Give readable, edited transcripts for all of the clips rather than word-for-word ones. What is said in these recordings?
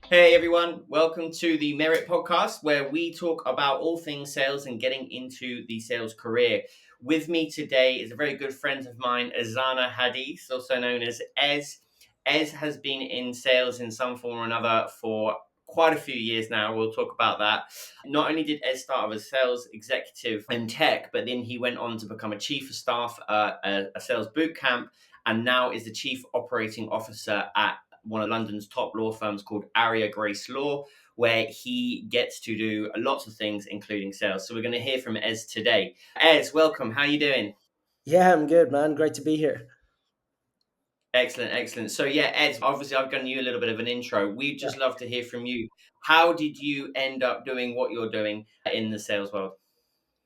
Hey everyone, welcome to the Meritt podcast where we talk about all things sales and getting into the sales career. With me today is a very good friend of mine, Ezana Haddis, also known as Ez. Ez has been in sales in some form or another for quite a few years now. We'll talk about that. Not only did Ez start as a sales executive in tech, but then he went on to become a chief of staff at a sales boot camp and now is the chief operating officer at one of London's top law firms called Aria Grace Law, where he gets to do lots of things, including sales. So we're going to hear from Ez today. Ez, welcome. How are you doing? Yeah, I'm good, man. Great to be here. Excellent, excellent. So yeah, Ez, obviously I've given you a little bit of an intro. We'd Yeah. just love to hear from you. How did you end up doing what you're doing in the sales world?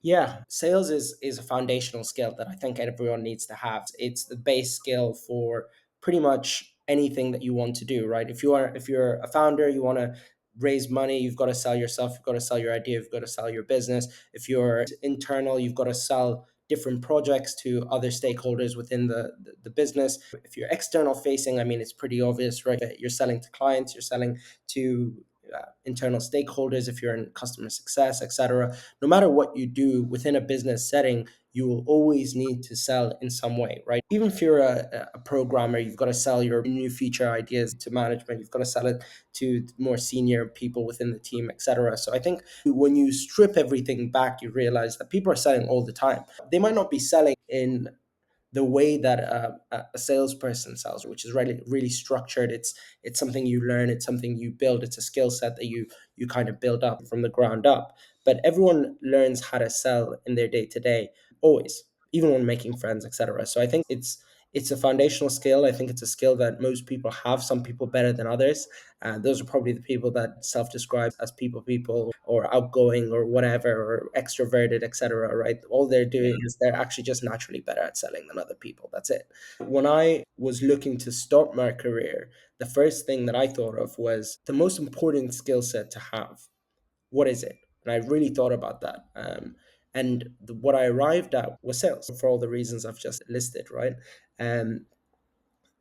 Yeah, sales is a foundational skill that I think everyone needs to have. It's the base skill for pretty much anything that you want to do, right? If you're a founder, you want to raise money, you've got to sell yourself, you've got to sell your idea, you've got to sell your business. If you're internal, you've got to sell different projects to other stakeholders within the business. If you're external facing, I mean, it's pretty obvious, right? You're selling to clients, you're selling to internal stakeholders, if you're in customer success, etc. No matter what you do within a business setting, you will always need to sell in some way, right? Even if you're a programmer, you've got to sell your new feature ideas to management, you've got to sell it to more senior people within the team, etc. So I think when you strip everything back, you realize that people are selling all the time. They might not be selling in the way that a salesperson sells, which is really structured. It's something you learn. It's something you build. It's a skill set that you kind of build up from the ground up. But everyone learns how to sell in their day to day, always, even when making friends, etc. So I think it's a foundational skill. I think it's a skill that most people have. Some people better than others. Those are probably the people that self-describe as people or outgoing or whatever or extroverted, etc. Right? All they're doing is they're actually just naturally better at selling than other people. That's it. When I was looking to start my career, the first thing that I thought of was the most important skill set to have. What is it? And I really thought about that. What I arrived at was sales for all the reasons I've just listed, right? Um,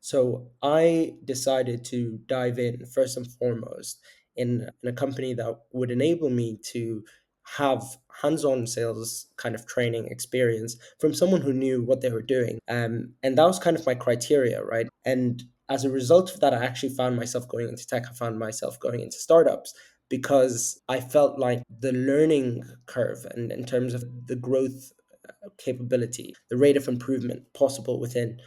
so I decided to dive in first and foremost in a company that would enable me to have hands-on sales kind of training experience from someone who knew what they were doing. And that was kind of my criteria, right? And as a result of that, I actually found myself going into tech. I found myself going into startups because I felt like the learning curve and in terms of the growth capability, the rate of improvement possible within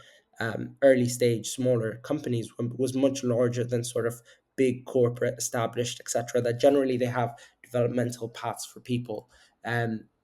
early stage, smaller companies was much larger than sort of big corporate established, etc. That generally they have developmental paths for people.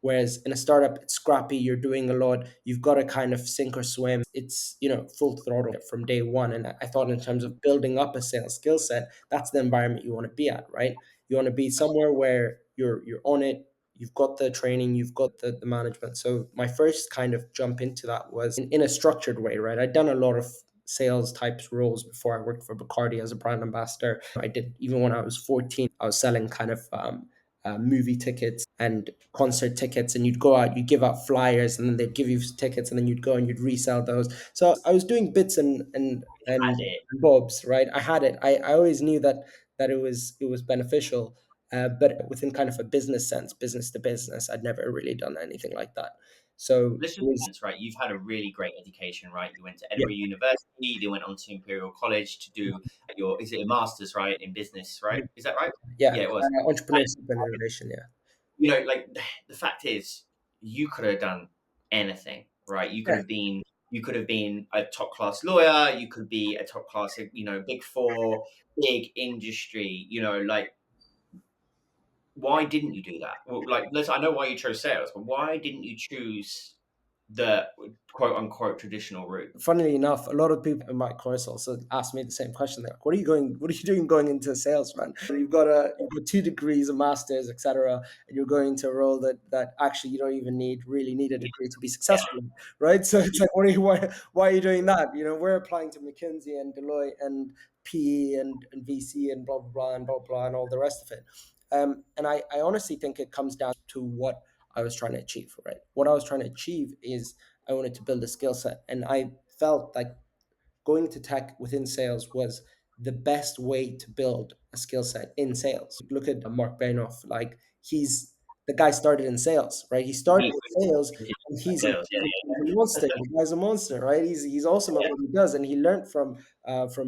Whereas in a startup, it's scrappy. You're doing a lot. You've got to kind of sink or swim. It's full throttle from day one. And I thought in terms of building up a sales skill set, that's the environment you want to be at, right? You want to be somewhere where you're on it, you've got the training, you've got the management. So my first kind of jump into that was in a structured way, right? I'd done a lot of sales types roles before. I worked for Bacardi as a brand ambassador. I did, even when I was 14, I was selling kind of movie tickets and concert tickets, and you'd go out, you'd give out flyers, and then they'd give you tickets, and then you'd go and you'd resell those. So I was doing bits and Had it. bobs, right? I had it. I always knew that it was beneficial, but within kind of a business sense, business to business, I'd never really done anything like that. So Let's it just was, sense, right? You've had a really great education, right? You went to yeah, Edinburgh University, then went on to Imperial College to do your, is it a master's, right, in business, right? Is that right? yeah, Yeah, it was. And, entrepreneurship and innovation, yeah. like the fact is, you could have done anything, right? Yeah. You could have been a top class lawyer. You could be a top class, big four, big industry. Why didn't you do that? Well, like, I know why you chose sales, but why didn't you choose the quote unquote traditional route? Funnily enough, a lot of people in my course also ask me the same question. They're like, what are you doing going into sales, man? You've got 2 degrees, a master's, etc., and you're going to a role that actually you don't even really need a degree to be Yeah, successful in, right? So it's like, why are you doing that? We're applying to McKinsey and Deloitte and PE and VC and blah blah blah and blah blah and all the rest of it. And I honestly think it comes down to what I was trying to achieve, right? What I was trying to achieve is I wanted to build a skill set. And I felt like going to tech within sales was the best way to build a skill set in sales. Look at Mark Bainoff, like he's the guy started in sales, right? He started He in sales and sales, yeah, he's a monster. The guy's a monster, right? He's awesome at yeah, what he does, and he learned from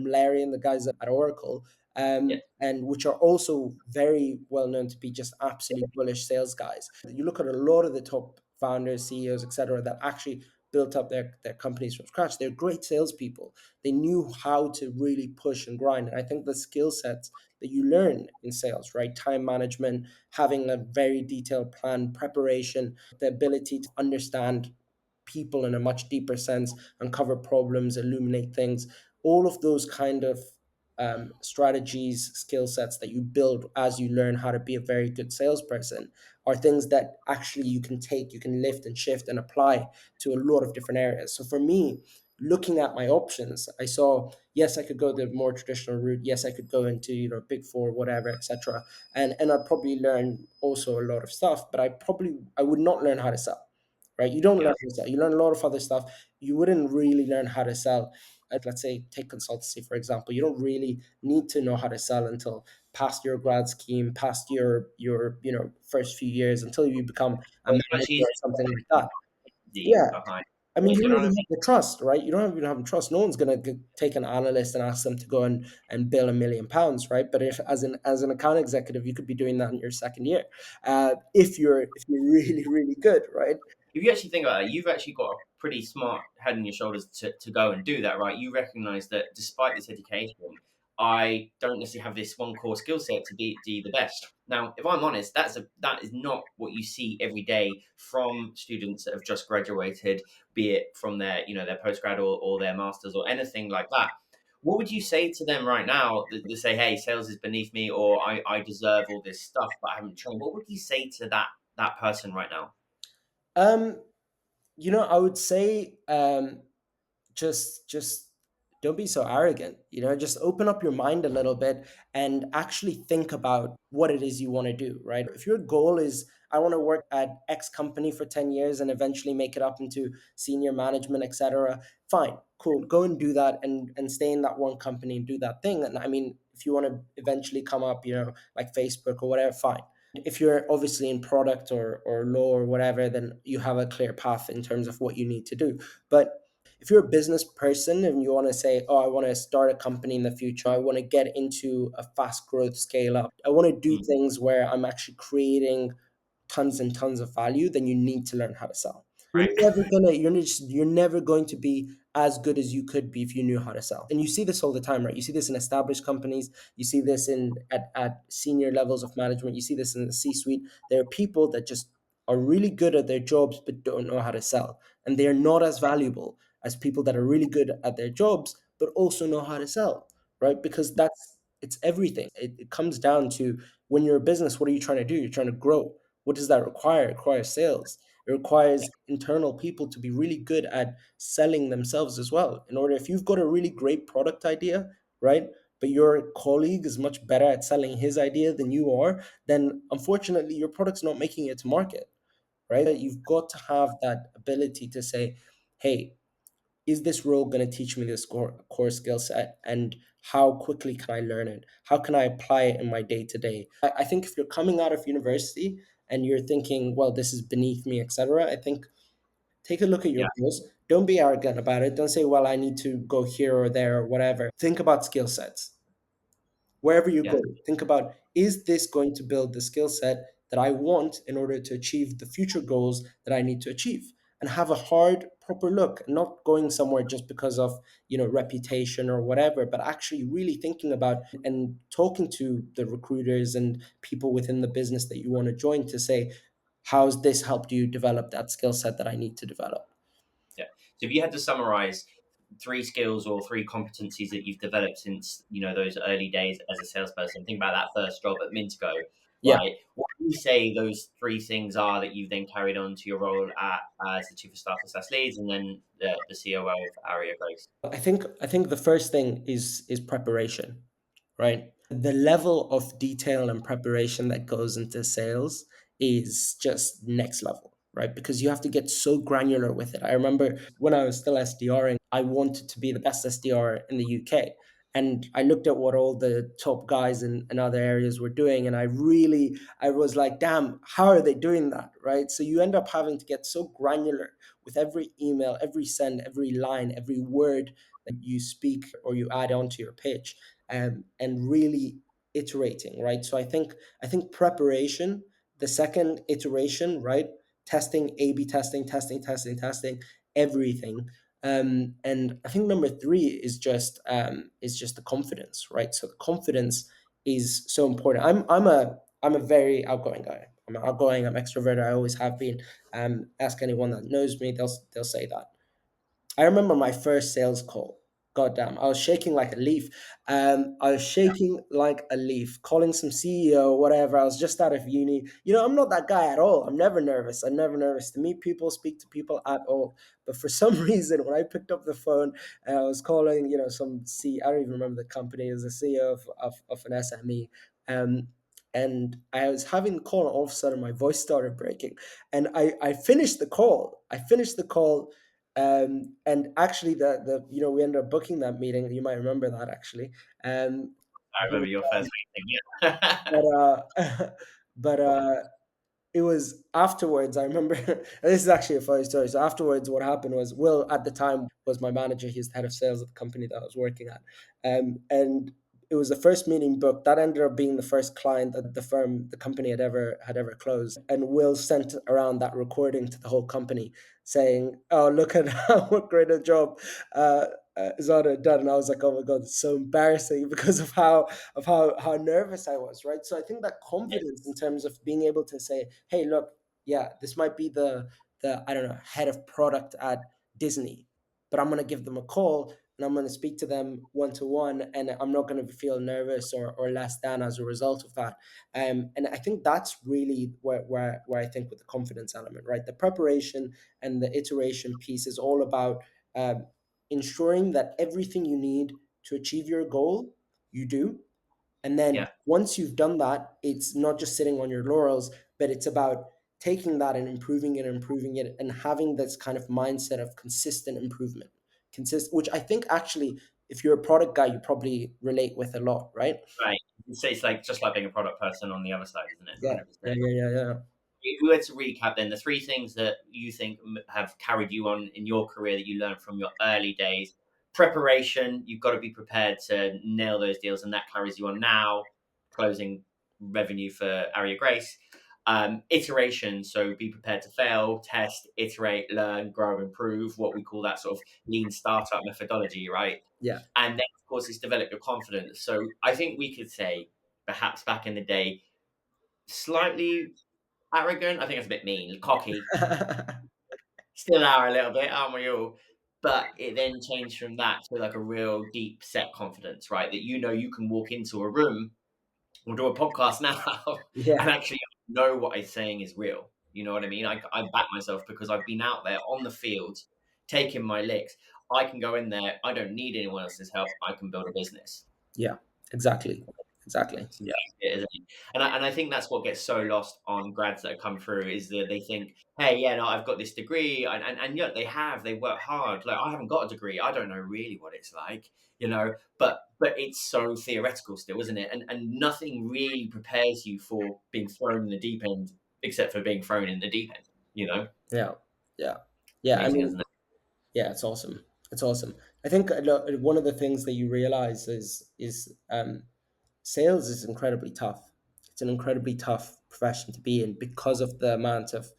Larry and the guys at Oracle, yeah, and which are also very well known to be just absolutely bullish sales guys. You look at a lot of the top founders, CEOs, etc., that actually built up their companies from scratch. They're great salespeople. They knew how to really push and grind. And I think the skill sets that you learn in sales, right? Time management, having a very detailed plan, preparation, the ability to understand people in a much deeper sense, uncover problems, illuminate things, all of those kind of strategies, skill sets that you build as you learn how to be a very good salesperson are things that actually you can take, you can lift and shift and apply to a lot of different areas. So for me, looking at my options, I saw, yes, I could go the more traditional route. Yes, I could go into, big four, whatever, etc. And I'd probably learn also a lot of stuff, but I would not learn how to sell, right? You don't learn yeah. how to sell. You learn a lot of other stuff. You wouldn't really learn how to sell. Let's say take consultancy, for example. You don't really need to know how to sell until past your grad scheme, past your first few years, until you become a Well, it's much manager easier or to something like get that. the Yeah, behind. I mean, you You don't know, even have the trust, right? You don't even have the trust. No one's gonna take an analyst and ask them to go and bill £1 million, right? But if as an account executive, you could be doing that in your second year, if you're really really good, right? if you actually think about it, you've actually got a pretty smart head on your shoulders to go and do that, right? You recognize that despite this education, I don't necessarily have this one core skill set to be the best. Now, if I'm honest, that is not what you see every day from students that have just graduated, be it from their their postgrad or their masters or anything like that. What would you say to them right now that say, "Hey, sales is beneath me," or "I deserve all this stuff, but I haven't trained"? What would you say to that person right now? Um, I would say just don't be so arrogant. Just open up your mind a little bit and actually think about what it is you want to do, right? If your goal is, I want to work at X company for 10 years and eventually make it up into senior management, etc., fine, cool, go and do that, and stay in that one company and do that thing. And I mean, if you want to eventually come up, like Facebook or whatever, fine. If you're obviously in product or law or whatever, then you have a clear path in terms of what you need to do. But if you're a business person and you want to say, oh, I want to start a company in the future, I want to get into a fast growth scale up, I want to do Mm, things where I'm actually creating tons and tons of value, then you need to learn how to sell. right. You're never going to be as good as you could be if you knew how to sell. And you see this all the time, right? You see this in established companies, you see this at senior levels of management, you see this in the C-suite. There are people that just are really good at their jobs but don't know how to sell. And they are not as valuable as people that are really good at their jobs but also know how to sell, right? Because it's everything. It comes down to, when you're a business, what are you trying to do? You're trying to grow. What does that require? It requires sales. It requires internal people to be really good at selling themselves as well. In order, if you've got a really great product idea, right, but your colleague is much better at selling his idea than you are, then unfortunately your product's not making it to market, right? You've got to have that ability to say, hey, is this role going to teach me this core skill set, and how quickly can I learn it? How can I apply it in my day to day? I think if you're coming out of university and you're thinking, well, this is beneath me, etc., I think take a look at your Yeah, goals. Don't be arrogant about it. Don't say, well, I need to go here or there or whatever. Think about skill sets. Wherever you yeah, go, think about, is this going to build the skill set that I want in order to achieve the future goals that I need to achieve? And have a hard, proper look, not going somewhere just because of reputation or whatever, but actually really thinking about and talking to the recruiters and people within the business that you want to join to say, how's this helped you develop that skill set that I need to develop? yeah. So if you had to summarize three skills or three competencies that you've developed since those early days as a salesperson, think about that first job at Minto, Yeah. right? What do you say those three things are that you've then carried on to your role as the chief of staff of SAS Leads and then the COO of Aria Grace? I think the first thing is preparation, right? The level of detail and preparation that goes into sales is just next level, right? Because you have to get so granular with it. I remember when I was still SDRing, I wanted to be the best SDR in the UK. And I looked at what all the top guys in other areas were doing, and I was like, damn, how are they doing that, right? So you end up having to get so granular with every email, every send, every line, every word that you speak or you add onto your pitch, and really iterating, right? So I think preparation, the second iteration, right? Testing, A/B testing, testing, everything. And I think number three is just the confidence, right? So the confidence is so important. I'm a very outgoing guy. I'm outgoing. I'm extroverted. I always have been. Ask anyone that knows me, they'll say that. I remember my first sales call. God damn, I was shaking like a leaf. I was shaking like a leaf, calling some CEO, whatever. I was just out of uni. I'm not that guy at all. I'm never nervous. I'm never nervous to meet people, speak to people at all. But for some reason, when I picked up the phone and I was calling, some I don't even remember the company, it was the CEO of an SME. Um, and I was having the call, and all of a sudden my voice started breaking. And I finished the call. And actually, we ended up booking that meeting. You might remember that actually. Um, I but remember your first meeting. Yeah. but but it was afterwards. I remember this is actually a funny story. So afterwards, what happened was Will at the time was my manager. He's the head of sales at the company that I was working at, and it was the first meeting booked. That ended up being the first client that the company had ever closed. And Will sent around that recording to the whole company, saying, "Oh, look at what great a job uh, Zana had done." And I was like, "Oh my god, it's so embarrassing," because of how nervous I was, right? So I think that confidence in terms of being able to say, "Hey, look, yeah, this might be the I don't know, head of product at Disney, but I'm gonna give them a call and I'm gonna speak to them one to one, and I'm not gonna feel nervous or less than as a result of that." And I think that's really where I think with the confidence element, right? The preparation and the iteration piece is all about um, ensuring that everything you need to achieve your goal, you do. And then Yeah. once you've done that, it's not just sitting on your laurels, but it's about taking that and improving it, and having this kind of mindset of consistent improvement. Which I think actually, if you're a product guy, you probably relate with a lot, right? Right. It's like just like being a product person on the other side, isn't it? Yeah, yeah, 100%. yeah, yeah, yeah. If we were to recap, then the three things that you think have carried you on in your career that you learned from your early days: preparation, you've got to be prepared to nail those deals, and that carries you on now, closing revenue for Aria Grace. Iteration, so be prepared to fail, test, iterate, learn, grow, improve, what we call that sort of lean startup methodology, right? Yeah. And then, of course, it's develop your confidence. So I think we could say, perhaps back in the day, slightly arrogant. I think that's a bit mean. Cocky. Still are a little bit, aren't we all? But it then changed from that to like a real deep set confidence, right? That you can walk into a room, we'll do a podcast now, and Yeah, actually know what I'm saying is real. You know what I mean? I back myself because I've been out there on the field, taking my licks. I can go in there. I don't need anyone else's help. I can build a business. yeah, exactly, exactly. It's Yeah, exactly it, isn't it? And I think that's what gets so lost on grads that come through is that they think, hey, yeah, no, I've got this degree, and yet they work hard. Like I haven't got a degree, I don't know really what it's like, but it's so theoretical still, isn't it? And nothing really prepares you for being thrown in the deep end except for being thrown in the deep end. yeah, yeah, yeah. I Amazing, mean, isn't it? yeah, it's awesome. It's awesome. I think one of the things that you realize is sales is incredibly tough. It's an incredibly tough profession to be in because of the amount of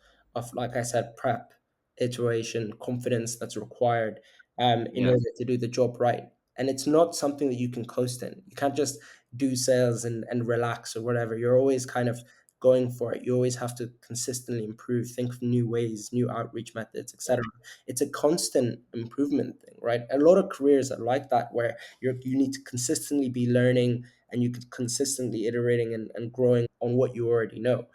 like I said, prep, iteration, confidence that's required in Yeah, order to do the job right. And it's not something that you can coast in. You can't just do sales and relax or whatever. You're always kind of going for it. You always have to consistently improve, think of new ways, new outreach methods, etc. It's a constant improvement thing, right? A lot of careers are like that where you need to consistently be learning, and you could consistently iterating and growing on what you already know.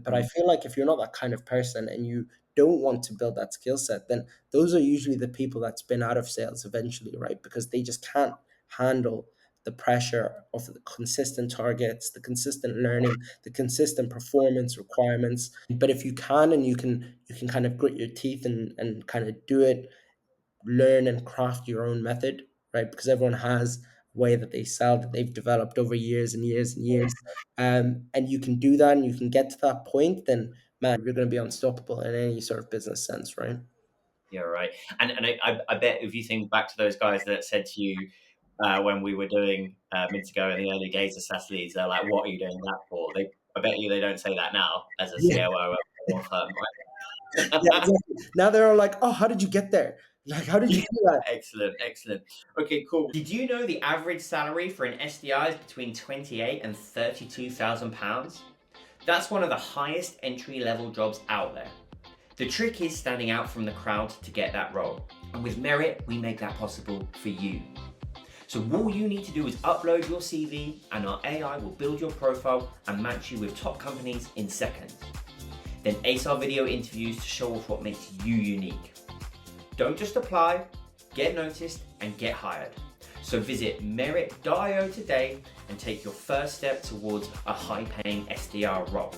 But I mm, feel like if you're not that kind of person and you don't want to build that skill set, then those are usually the people that spin out of sales eventually, right? Because they just can't handle the pressure of the consistent targets, the consistent learning, the consistent performance requirements. But if you can, and you can kind of grit your teeth and kind of do it, learn and craft your own method, right? Because everyone has way that they sell that they've developed over years and years and years, and you can do that and you can get to that point, then man, you're going to be unstoppable in any sort of business sense, right? Yeah, right. And I bet if you think back to those guys that said to you when we were doing minutes ago in the early days of SaaS Leads, they're like, "What are you doing that for?" I bet you they don't say that now as a Yeah, COO of a law firm, yeah, right? exactly. Now they're all like, "Oh, how did you get there? Like, how did you Yeah, do that?" excellent, excellent. Okay, cool. Did you know the average salary for an SDR is between 28 and 32,000 pounds? That's one of the highest entry level jobs out there. The trick is standing out from the crowd to get that role. And with Meritt, we make that possible for you. So all you need to do is upload your CV and our AI will build your profile and match you with top companies in seconds. Then ace our video interviews to show off what makes you unique. Don't just apply, get noticed and get hired. So visit Meritt.io today and take your first step towards a high-paying SDR role.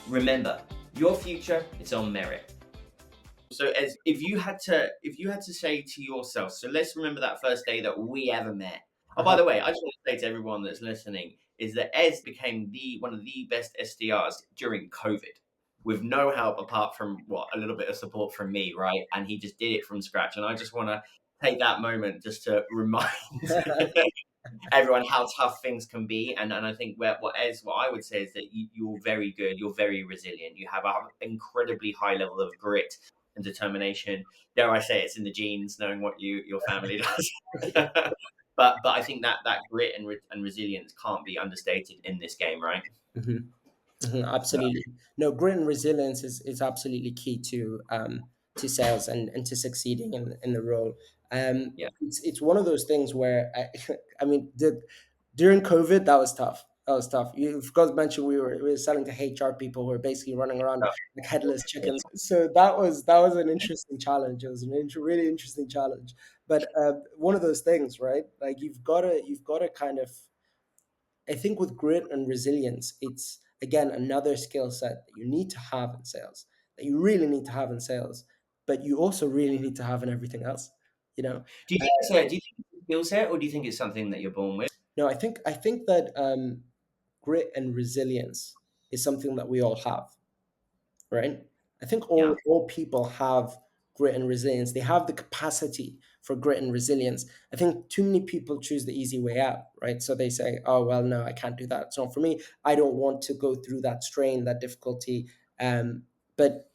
Remember, your future is on Meritt. So as if you had to say to yourself, so let's remember that first day that we ever met. Oh, by Uh-huh. the way, I just want to say to everyone that's listening is that Ez became one of the best SDRs during COVID with no help apart from what a little bit of support from me, right? And he just did it from scratch. And I just want to take that moment just to remind everyone how tough things can be. And I think what I would say is that you're very good. You're very resilient. You have an incredibly high level of grit and determination. Dare I say it's in the genes, knowing what your family does. But I think that grit and resilience can't be understated in this game, right? Mhm. Mhm, So absolutely. No, grit and resilience is absolutely key to sales and to succeeding in the role. yeah, It's one of those things where I mean, during COVID, that was tough. That was tough. You forgot to mention we were selling to HR people who were basically running around like headless chickens. So that was an interesting challenge. It was an really interesting challenge. But one of those things, right? Like you've got to kind of, I think with grit and resilience, it's again another skill set that you need to have in sales, that you really need to have in sales, but you also really need to have in everything else. You know, do you uh, think do you think it's a skill set, or do you think it's something that you're born with? no, I think that grit and resilience is something that we all have, right? I think Yeah. all people have grit and resilience. They have the capacity for grit and resilience. I think too many people choose the easy way out, right? So they say, "Oh well, no, I can't do that. It's not for me. I don't want to go through that strain, that difficulty." But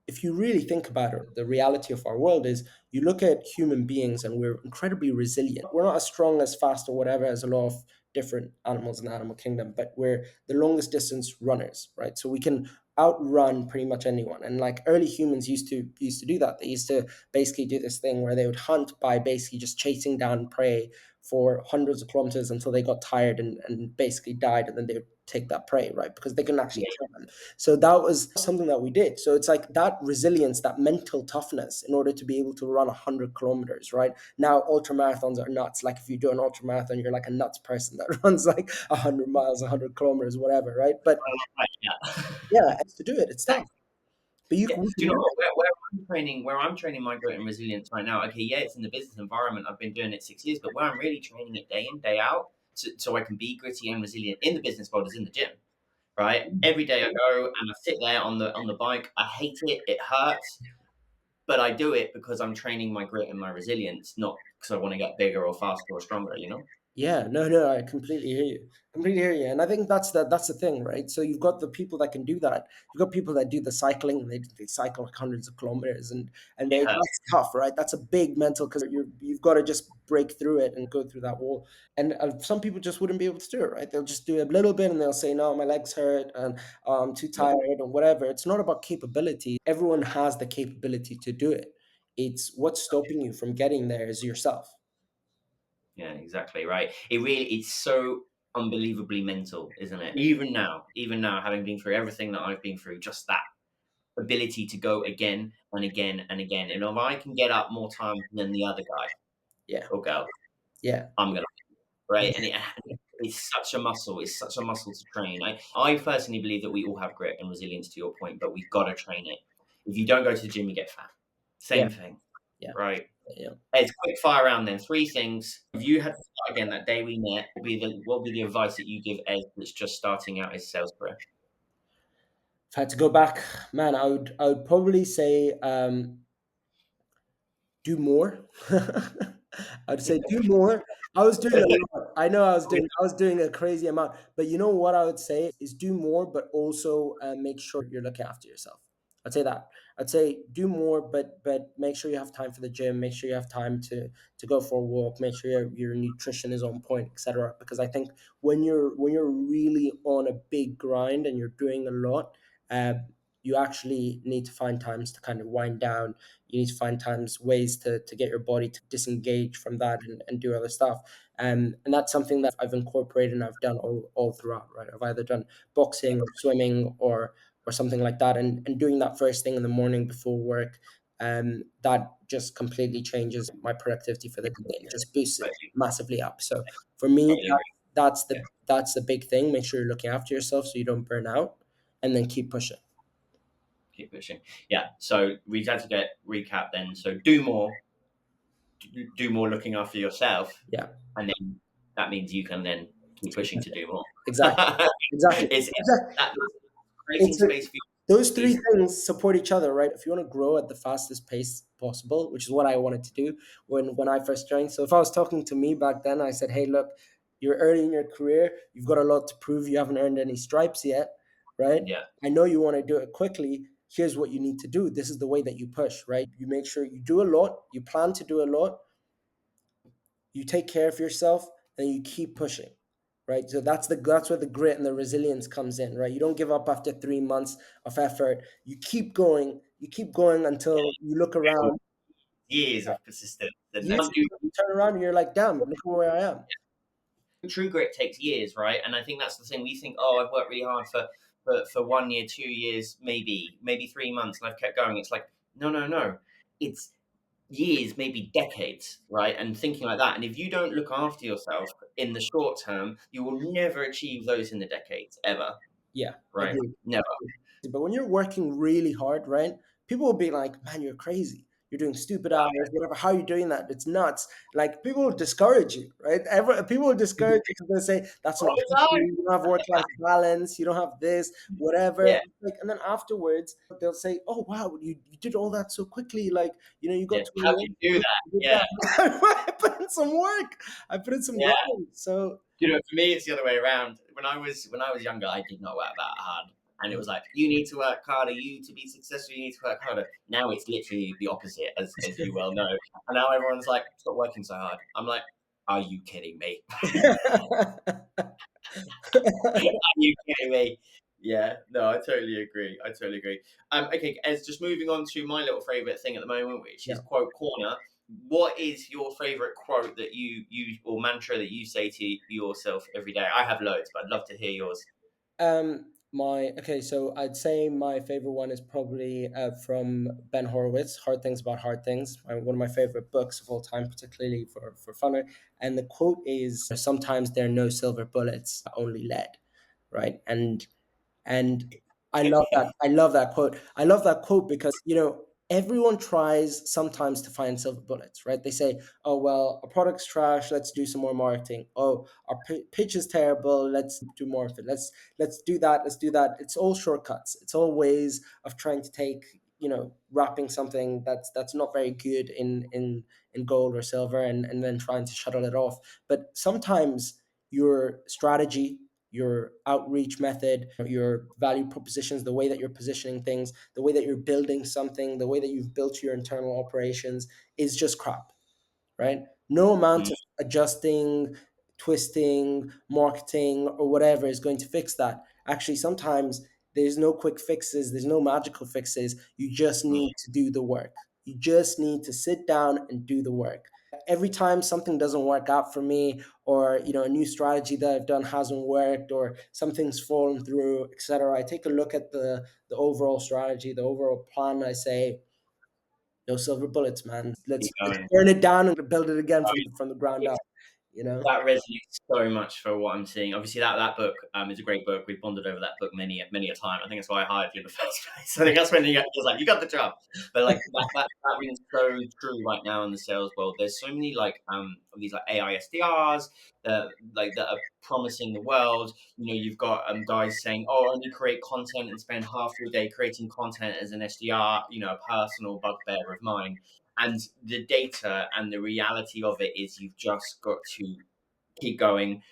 if you really think about it, the reality of our world is you look at human beings and we're incredibly resilient. We're not as strong, as fast, or whatever as a lot of different animals in the animal kingdom, but we're the longest distance runners, right? So we can outrun pretty much anyone. And like early humans used to do that. They used to basically do this thing where they would hunt by basically just chasing down prey for hundreds of kilometers until they got tired and basically died, and then they would take that prey, right? Because they couldn't actually Yeah. kill them. So that was something that we did. So it's like that resilience, that mental toughness in order to be able to run 100 kilometers, right? Now, ultra marathons are nuts. Like if you do an ultra marathon, you're like a nuts person that runs like 100 miles, 100 kilometers, whatever, right? But Right, yeah. yeah, to do it, it's tough. But Yeah. we Do can you know do what? it. Where I'm training my grit and resilience right now. Okay, yeah, it's in the business environment. I've been doing it 6 years, but where I'm really training it day in, day out, so I can be gritty and resilient in the business world is in the gym. Right, every day I go and I sit there on the bike. I hate it. It hurts, but I do it because I'm training my grit and my resilience, not because I want to get bigger or faster or stronger. You know? Yeah, no, no, I completely hear you. Completely hear you. And I think that's the thing, right? So you've got the people that can do that. You've got people that do the cycling, and they cycle like hundreds of kilometers, and Yeah, that's tough, right? That's a big mental, because you've got to just break through it and go through that wall. And some people just wouldn't be able to do it, right? They'll just do a little bit and they'll say, "No, my legs hurt and I'm too yeah, tired," or whatever. It's not about capability. Everyone has the capability to do it. It's what's stopping you from getting there is yourself. yeah. Exactly right. It's so unbelievably mental, isn't it? Even now, having been through everything that I've been through, just that ability to go again and again and again. And if I can get up more times than the other guy Yeah, or girl, yeah, I'm gonna right. It's such a muscle. It's such a muscle to train. I personally believe that we all have grit and resilience to your point, but we've got to train it. If you don't go to the gym, you get fat. yeah, Same thing, yeah. right? Yeah. It's quick fire round then. Three things. If you had to start again that day we met, what would be the advice that you give Ed that's just starting out his sales career? If I had to go back, man, I would probably say do more. I'd say do more. I was doing a lot. I know I was doing a crazy amount, but you know what I would say is do more, but also make sure you're looking after yourself. I'd say that. I'd say do more, but make sure you have time for the gym. Make sure you have time to go for a walk. Make sure your nutrition is on point, etc. Because I think when you're really on a big grind and you're doing a lot, uh, you actually need to find times to kind of wind down. You need to find times, ways to get your body to disengage from that and do other stuff. And that's something that I've incorporated and I've done all throughout, right? I've either done boxing or swimming or something like that. And doing that first thing in the morning before work, that just completely changes my productivity for the day. It just boosts it Totally, massively up. So for me, totally agree. Yeah, that's the big thing. Make sure you're looking after yourself so you don't burn out, and then keep pushing. keep pushing. Yeah. So we had to get recap then. So do more, do more looking after yourself, Yeah, and then that means you can then keep pushing to do more. exactly, exactly. That creating It's a, space for those you three is things support each other, right? If you want to grow at the fastest pace possible, which is what I wanted to do when I first joined. So if I was talking to me back then, I said, "Hey, look, you're early in your career. You've got a lot to prove. You haven't earned any stripes yet, right? yeah, I know you want to do it quickly. Here's what you need to do. This is the way that you push, right? You make sure you do a lot. You plan to do a lot. You take care of yourself, and you keep pushing, right? So that's where the grit and the resilience comes in, right? You don't give up after 3 months of effort. You keep going until you look around. years of persistence. And Years you, ago, you turn around and you're like, damn, look at where I am. true grit takes years, right? And I think that's the thing. We think, oh, I've worked really hard for 1 year, 2 years, maybe 3 months, and I've kept going. It's like, no, no, no. It's years, maybe decades, right? And thinking like that. And if you don't look after yourself in the short term, you will never achieve those in the decades, ever, Yeah, right? agreed. Never. But when you're working really hard, right? People will be like, "Man, you're crazy. You're doing stupid hours, whatever. How are you doing that? It's nuts." Like people will discourage you, right? People will discourage you because they say that's not All the happening. time. You don't have work-life balance. You don't have this, whatever. Yeah, Like, and then afterwards, they'll say, "Oh wow, you did all that so quickly. Like, you yeah. got How do 21, you do that? you did Yeah, that." I put in some work. I put in some yeah. grind. So For me, it's the other way around. When I was younger, I did not work that hard, and it was like you need to work harder. You to be successful, you need to work harder. Now it's literally the opposite, as you well know. And now everyone's like, stop working so hard. I'm like, are you kidding me? Are you kidding me? Yeah, no, I totally agree. I totally agree. Okay, as just moving on to my little favorite thing at the moment, which yeah. is quote corner. What is your favorite quote that you or mantra that you say to yourself every day? I have loads, but I'd love to hear yours. My okay, so I'd say my favorite one is probably from Ben Horowitz, "Hard Things About Hard Things," one of my favorite books of all time, particularly for funner. And the quote is, "Sometimes there are no silver bullets, only lead," right? And I love that. I love that quote. I love that quote because, everyone tries sometimes to find silver bullets, right? They say, oh, well, our product's trash. Let's do some more marketing. Oh, our pitch is terrible. Let's do more of it. Let's do that. Let's do that. It's all shortcuts. It's all ways of trying to take, wrapping something that's not very good in gold or silver and then trying to shuttle it off. But sometimes your strategy, your outreach method, your value propositions, the way that you're positioning things, the way that you're building something, the way that you've built your internal operations is just crap, right? No amount Mm, of adjusting, twisting, marketing, or whatever is going to fix that. Actually, sometimes there's no quick fixes, there's no magical fixes. You just mm, need to do the work. You just need to sit down and do the work. Every time something doesn't work out for me, or a new strategy that I've done hasn't worked, or something's fallen through, etc., I take a look at the overall strategy, the overall plan. I say, no silver bullets, man. Let's keep going. burn it down and build it again from the ground It's up. That resonates so much for what I'm seeing. Obviously, that book is a great book. We've bonded over that book many a time. I think that's why I hired you in the first place. I think that's when you was like, you got the job. But like that rings so true right now in the sales world. There's so many like of these like AI SDRs that are promising the world. You've got guys saying, "Oh, only create content and spend half your day creating content as an SDR." A personal bugbear of mine. And the data and the reality of it is you've just got to keep going,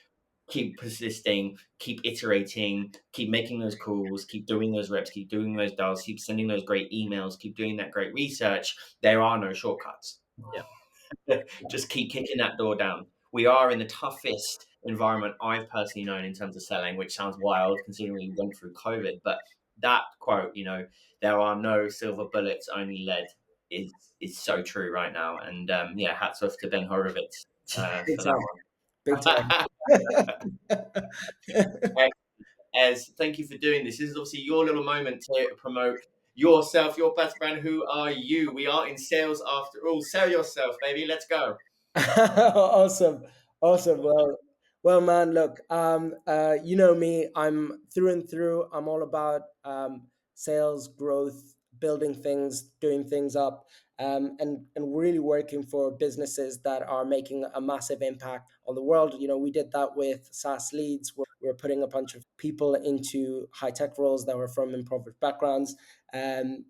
keep persisting, keep iterating, keep making those calls, keep doing those reps, keep doing those dials, keep sending those great emails, keep doing that great research. There are no shortcuts. Yeah. Just keep kicking that door down. We are in the toughest environment I've personally known in terms of selling, which sounds wild considering we went through COVID. But that quote, there are no silver bullets, only lead, is so true right now. And hats off to Ben Horowitz Big for that time. Big one. time. Ez, thank you for doing this. This is obviously your little moment to promote yourself, your personal brand. Who are you? We are in sales after all. Sell yourself, baby. Let's go. Awesome. Awesome. Well, man, look, you know me, I'm through and through. I'm all about sales, growth, building things, doing things up, and really working for businesses that are making a massive impact on the world. We did that with SaaS Leads. We're putting a bunch of people into high tech roles that were from impoverished backgrounds. And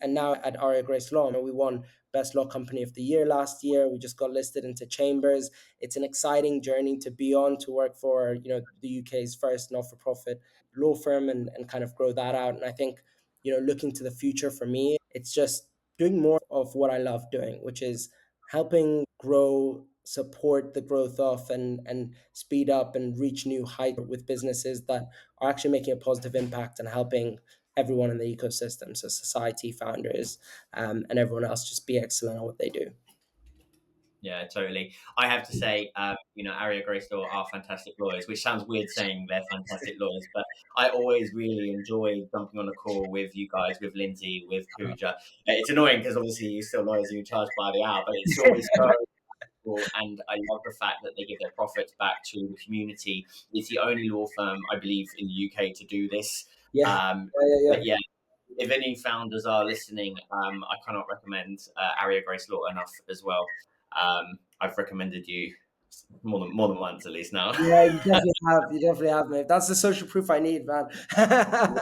now at Aria Grace Law, we won Best Law Company of the Year last year. We just got listed into Chambers. It's an exciting journey to be on, to work for the UK's first not-for-profit law firm, and kind of grow that out. And I think looking to the future for me, it's just doing more of what I love doing, which is helping grow, support the growth of, and speed up and reach new heights with businesses that are actually making a positive impact and helping everyone in the ecosystem, so society, founders, and everyone else, just be excellent at what they do. Yeah, totally. I have to say, Aria Grace Law are fantastic lawyers, which sounds weird saying they're fantastic lawyers, but I always really enjoy jumping on a call with you guys, with Lindsay, with Pooja. It's annoying because obviously you're still lawyers and you charge by the hour, but it's always so cool. And I love the fact that they give their profits back to the community. It's the only law firm, I believe, in the UK to do this. Yeah. Yeah. But yeah, if any founders are listening, I cannot recommend Aria Grace Law enough as well. I've recommended you more than once at least now. Yeah, you definitely have. You definitely have, mate. That's the social proof I need, man. We have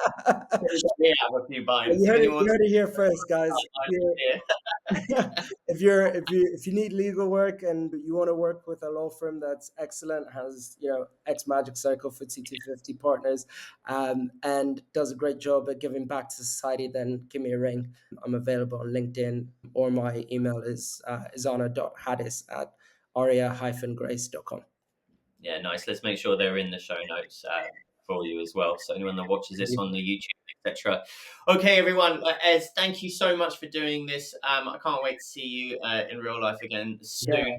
a few binds. You If heard anyone wants it here first, guys. to, If you need legal work and you want to work with a law firm that's excellent, has ex Magic Circle FTSE 250 partners, and does a great job at giving back to society, then give me a ring. I'm available on LinkedIn, or my email is ezana.haddis@aria-grace.com. yeah, nice. Let's make sure they're in the show notes for you as well. So anyone that watches this on the YouTube, etc. Okay, everyone. Ez, thank you so much for doing this. I can't wait to see you in real life again soon. Yeah,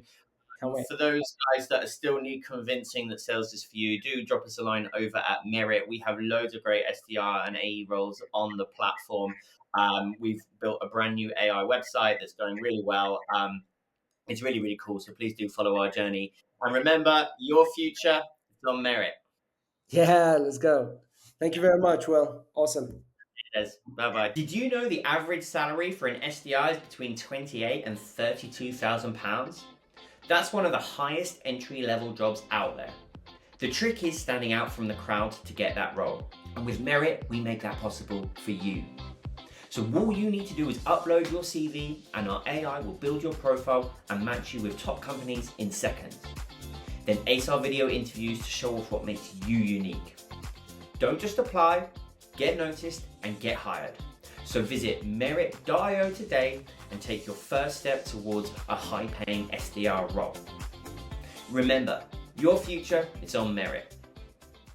can't wait. For those guys that still need convincing that sales is for you, do drop us a line over at Meritt. We have loads of great SDR and AE roles on the platform. We've built a brand new AI website that's going really well. It's really, really cool. So please do follow our journey. And remember, your future is on Meritt. Yeah, let's go. Thank you very much, Will. Awesome. Yes. Bye-bye. Did you know the average salary for an SDR is between £28,000 and £32,000? That's one of the highest entry-level jobs out there. The trick is standing out from the crowd to get that role. And with Meritt, we make that possible for you. So all you need to do is upload your CV and our AI will build your profile and match you with top companies in seconds. Then ace our video interviews to show off what makes you unique. Don't just apply, get noticed and get hired. So visit Meritt.io today and take your first step towards a high-paying SDR role. Remember, your future is on Meritt.